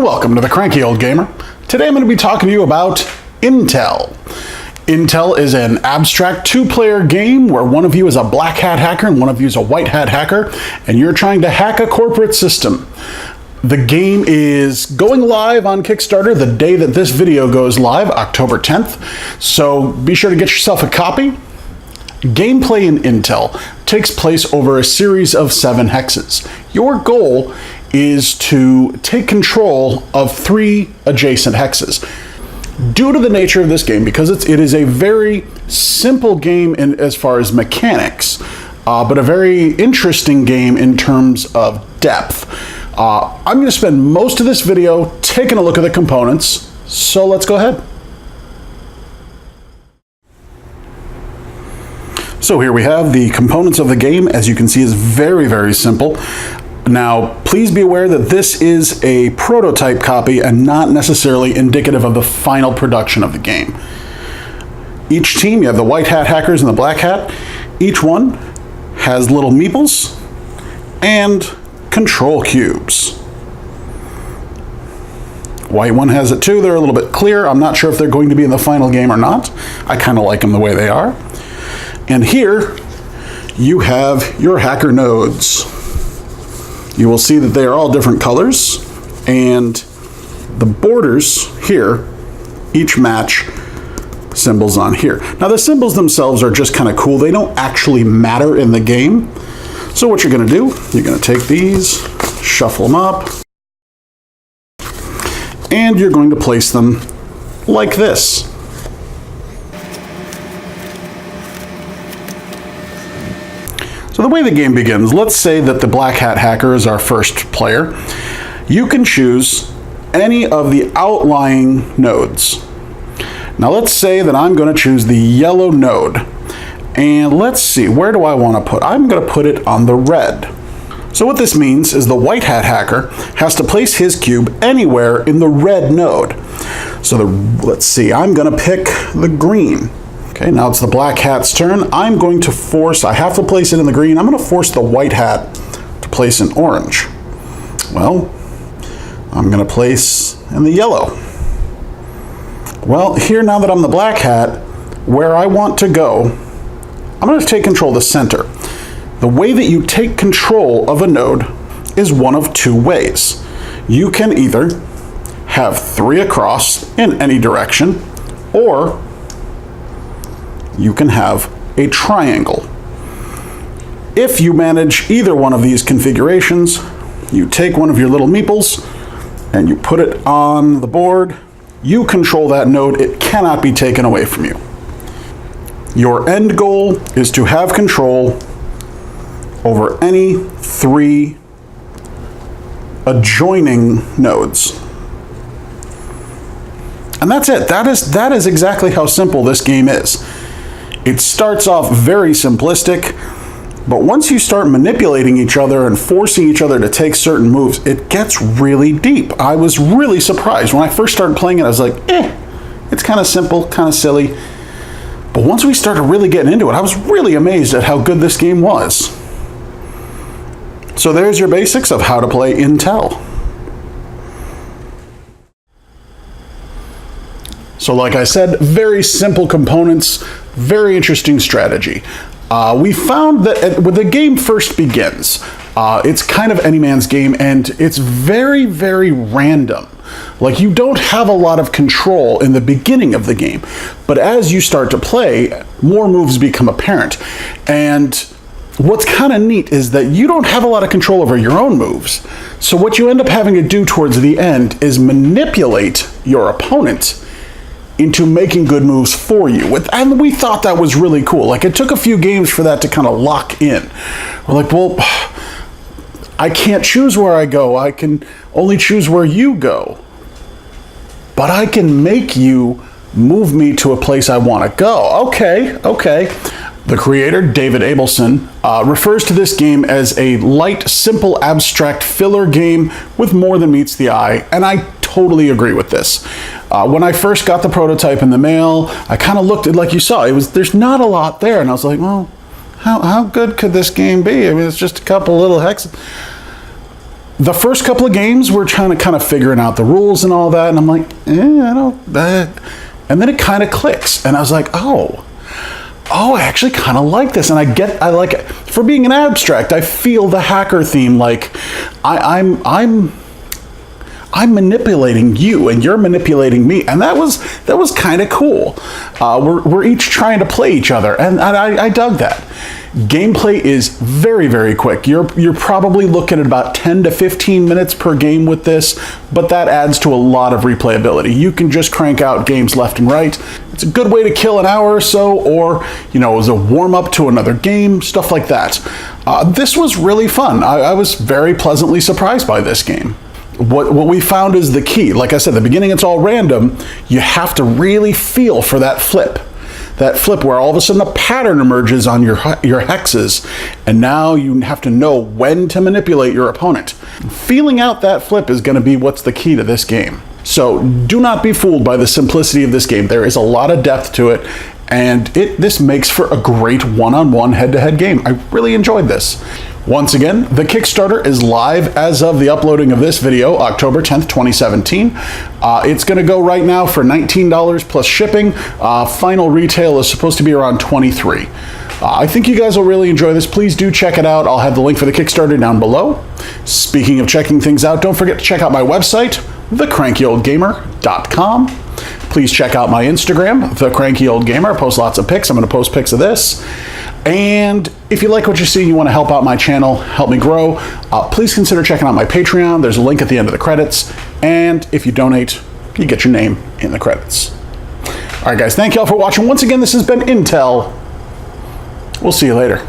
welcome to the Cranky Old Gamer. Today I'm going to be talking to you about Intelle. Intelle is an abstract two-player game where one of you is a black hat hacker and one of you is a white hat hacker, and you're trying to hack a corporate system. The game is going live on Kickstarter the day that this video goes live, October 10th, so be sure to get yourself a copy. Gameplay in Intelle takes place over a series of 7 hexes. Your goal is to take control of 3 adjacent hexes. Due to the nature of this game, because it is a very simple game as far as mechanics, but a very interesting game in terms of depth. I'm going to spend most of this video taking a look at the components, so let's go ahead. So here we have the components of the game. As you can see, is very, very simple. Now, please be aware that this is a prototype copy and not necessarily indicative of the final production of the game. Each team, you have the white hat hackers and the black hat. Each one has little meeples and control cubes. White one has it too. They're a little bit clear. I'm not sure if they're going to be in the final game or not. I kind of like them the way they are. And here you have your hacker nodes. You will see that they are all different colors, and the borders here each match symbols on here. Now the symbols themselves are just kind of cool. They don't actually matter in the game. So what you're going to do, you're going to take these, shuffle them up, and you're going to place them like this. So the way the game begins, let's say that the black hat hacker is our first player. You can choose any of the outlying nodes. Now let's say that I'm going to choose the yellow node. And let's see, where do I want to put? I'm going to put it on the red. So what this means is the white hat hacker has to place his cube anywhere in the red node. So let's see, I'm going to pick the green. Okay, now it's the black hat's turn. I'm going to I have to place it in the green. I'm going to force the white hat to place in orange. Well, I'm going to place in the yellow. Well, here now that I'm the black hat, where I want to go, I'm going to take control of the center. The way that you take control of a node is one of 2 ways. You can either have 3 across in any direction, or you can have a triangle. If you manage either one of these configurations, you take one of your little meeples and you put it on the board. You control that node. It cannot be taken away from you. Your end goal is to have control over any 3 adjoining nodes. And that's it. That is exactly how simple this game is. It starts off very simplistic, but once you start manipulating each other and forcing each other to take certain moves, it gets really deep. I was really surprised. When I first started playing it, I was like, it's kind of simple, kind of silly. But once we started really getting into it, I was really amazed at how good this game was. So there's your basics of how to play Intelle. So like I said, very simple components, very interesting strategy. We found that when the game first begins, it's kind of any man's game, and it's very, very random. Like, you don't have a lot of control in the beginning of the game, but as you start to play, more moves become apparent. And what's kind of neat is that you don't have a lot of control over your own moves. So what you end up having to do towards the end is manipulate your opponent into making good moves for you. And we thought that was really cool. Like, it took a few games for that to kind of lock in. We're like, well, I can't choose where I go. I can only choose where you go. But I can make you move me to a place I want to go. Okay. The creator, David Abelson, refers to this game as a light, simple, abstract filler game with more than meets the eye, and I totally agree with this. When I first got the prototype in the mail, I kind of looked at, like you saw, there's not a lot there, and I was like, well, how good could this game be? I mean, it's just a couple little hexes. The first couple of games, we're trying to kind of figuring out the rules and all that, and I'm like, I don't, and then it kind of clicks, and I was like, oh, I actually kind of like this, and I like it. For being an abstract, I feel the hacker theme, like, I'm manipulating you, and you're manipulating me, and that was kind of cool. We're each trying to play each other, and I dug that. Gameplay is very, very quick. You're probably looking at about 10 to 15 minutes per game with this, but that adds to a lot of replayability. You can just crank out games left and right. It's a good way to kill an hour or so, or, as a warm-up to another game, stuff like that. This was really fun. I was very pleasantly surprised by this game. What we found is the key. Like I said, at the beginning it's all random. You have to really feel for that flip. That flip where all of a sudden a pattern emerges on your hexes, and now you have to know when to manipulate your opponent. Feeling out that flip is going to be what's the key to this game. So do not be fooled by the simplicity of this game. There is a lot of depth to it, and this makes for a great one-on-one head-to-head game. I really enjoyed this. Once again, the Kickstarter is live as of the uploading of this video, October 10th, 2017. It's going to go right now for $19 plus shipping. Final retail is supposed to be around $23. I think you guys will really enjoy this. Please do check it out. I'll have the link for the Kickstarter down below. Speaking of checking things out, don't forget to check out my website, thecrankyoldgamer.com. Please check out my Instagram, thecrankyoldgamer. I post lots of pics. I'm going to post pics of this. And if you like what you see and you want to help out my channel, help me grow, please consider checking out my Patreon. There's a link at the end of the credits. And if you donate, you get your name in the credits. All right, guys, thank you all for watching. Once again, this has been Intelle. We'll see you later.